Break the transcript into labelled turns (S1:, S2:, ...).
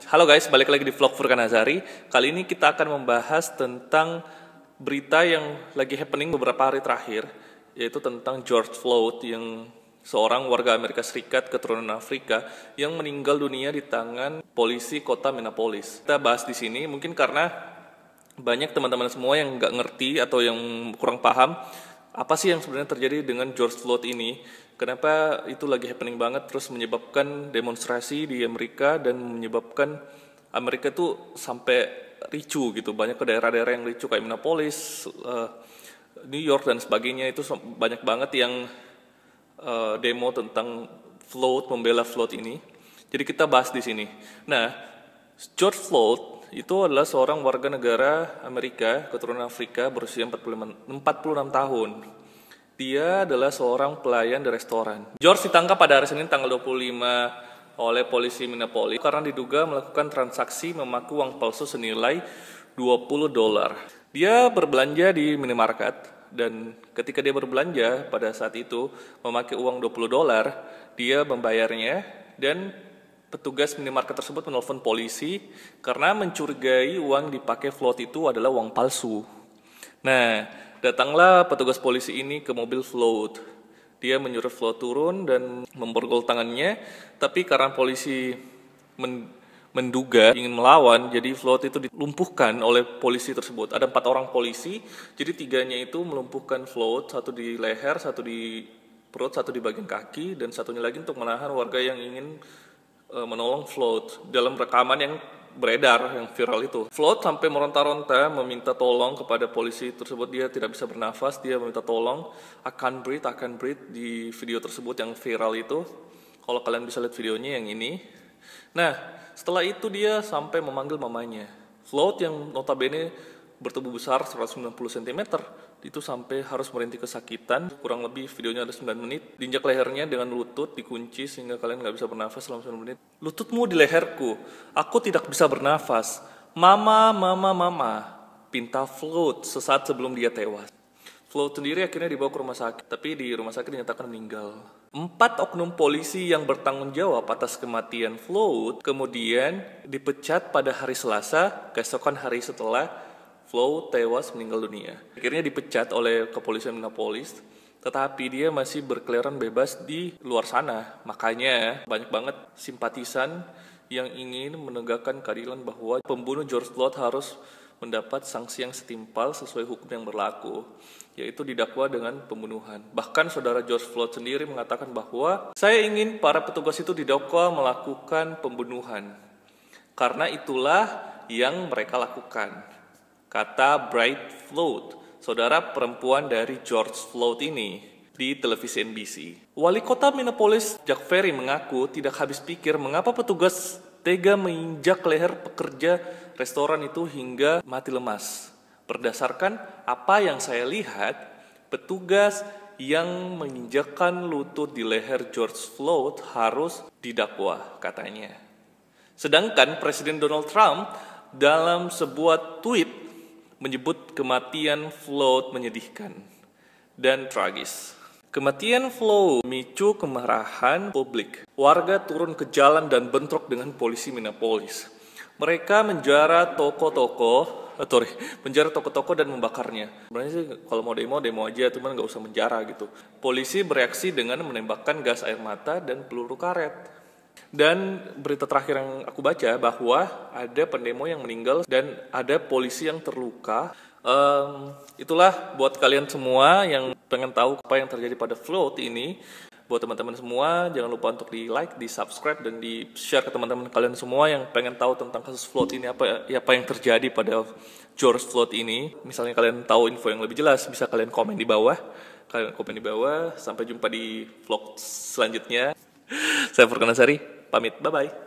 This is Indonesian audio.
S1: Halo guys, balik lagi di vlog Furkan Azari. Kali ini kita akan membahas tentang berita yang lagi happening beberapa hari terakhir, yaitu tentang George Floyd, yang seorang warga Amerika Serikat keturunan Afrika yang meninggal dunia di tangan polisi kota Minneapolis. Kita bahas di sini mungkin karena banyak teman-teman semua yang nggak ngerti atau yang kurang paham apa sih yang sebenarnya terjadi dengan George Floyd ini. Kenapa itu lagi happening banget, terus menyebabkan demonstrasi di Amerika dan menyebabkan Amerika tuh sampai ricu gitu. Banyak ke daerah-daerah yang ricu kayak Minneapolis, New York dan sebagainya. Itu banyak banget yang demo tentang Floyd, membela Floyd ini. Jadi kita bahas di sini. Nah, George Floyd itu adalah seorang warga negara Amerika keturunan Afrika berusia 46 tahun. Dia adalah seorang pelayan di restoran. George ditangkap pada hari Senin tanggal 25 oleh polisi Minneapolis karena diduga melakukan transaksi memakai uang palsu senilai $20. Dia berbelanja di minimarket dan ketika dia berbelanja pada saat itu memakai uang $20, dia membayarnya dan petugas minimarket tersebut menelpon polisi karena mencurigai uang dipakai Floyd itu adalah uang palsu. Nah, datanglah petugas polisi ini ke mobil Floyd. Dia menyuruh Floyd turun dan memborgol tangannya, tapi karena polisi menduga ingin melawan, jadi Floyd itu dilumpuhkan oleh polisi tersebut. Ada 4 orang polisi, jadi 3-nya itu melumpuhkan Floyd, 1 di leher, 1 di perut, 1 di bagian kaki, dan 1-nya lagi untuk menahan warga yang ingin menolong Floyd. Dalam rekaman yang beredar, yang viral itu, Floyd sampai meronta-ronta meminta tolong kepada polisi tersebut. Dia tidak bisa bernafas, dia meminta tolong, I can't breathe di video tersebut yang viral itu. Kalau kalian bisa lihat videonya yang ini. Nah, setelah itu dia sampai memanggil mamanya. Floyd yang notabene bertubuh besar 190 cm itu sampai harus merintih kesakitan. Kurang lebih videonya ada 9 menit. Diinjak lehernya dengan lutut, dikunci sehingga kalian nggak bisa bernafas selama 9 menit. Lututmu di leherku, aku tidak bisa bernafas. Mama, pinta Floyd sesaat sebelum dia tewas. Floyd sendiri akhirnya dibawa ke rumah sakit, tapi di rumah sakit dinyatakan meninggal. 4 oknum polisi yang bertanggung jawab atas kematian Floyd kemudian dipecat pada hari Selasa, keesokan hari setelah Floyd tewas meninggal dunia. Akhirnya dipecat oleh kepolisian Minneapolis, tetapi dia masih berkeliaran bebas di luar sana. Makanya banyak banget simpatisan yang ingin menegakkan keadilan bahwa pembunuh George Floyd harus mendapat sanksi yang setimpal sesuai hukum yang berlaku, yaitu didakwa dengan pembunuhan. Bahkan saudara George Floyd sendiri mengatakan bahwa saya ingin para petugas itu didakwa melakukan pembunuhan, karena itulah yang mereka lakukan, kata Bright Floyd, saudara perempuan dari George Floyd ini, di televisi NBC. Wali kota Minneapolis, Jack Ferry, mengaku tidak habis pikir mengapa petugas tega menginjak leher pekerja restoran itu hingga mati lemas. Berdasarkan apa yang saya lihat, petugas yang menginjakkan lutut di leher George Floyd harus didakwa, katanya. Sedangkan Presiden Donald Trump dalam sebuah tweet menyebut kematian Floyd menyedihkan dan tragis. Kematian Floyd memicu kemarahan publik. Warga turun ke jalan dan bentrok dengan polisi Minneapolis. Mereka menjara toko-toko dan membakarnya. Sebenarnya sih kalau mau demo aja, cuman nggak usah menjara gitu. Polisi bereaksi dengan menembakkan gas air mata dan peluru karet. Dan berita terakhir yang aku baca bahwa ada pendemo yang meninggal dan ada polisi yang terluka. Itulah buat kalian semua yang pengen tahu apa yang terjadi pada Floyd ini. Buat teman-teman semua, jangan lupa untuk di like, di subscribe, dan di share ke teman-teman kalian semua yang pengen tahu tentang kasus Floyd ini, apa yang terjadi pada George Floyd ini. Misalnya kalian tahu info yang lebih jelas, bisa kalian komen di bawah. Sampai jumpa di vlog selanjutnya. Saya Furkan Azari, pamit, bye-bye.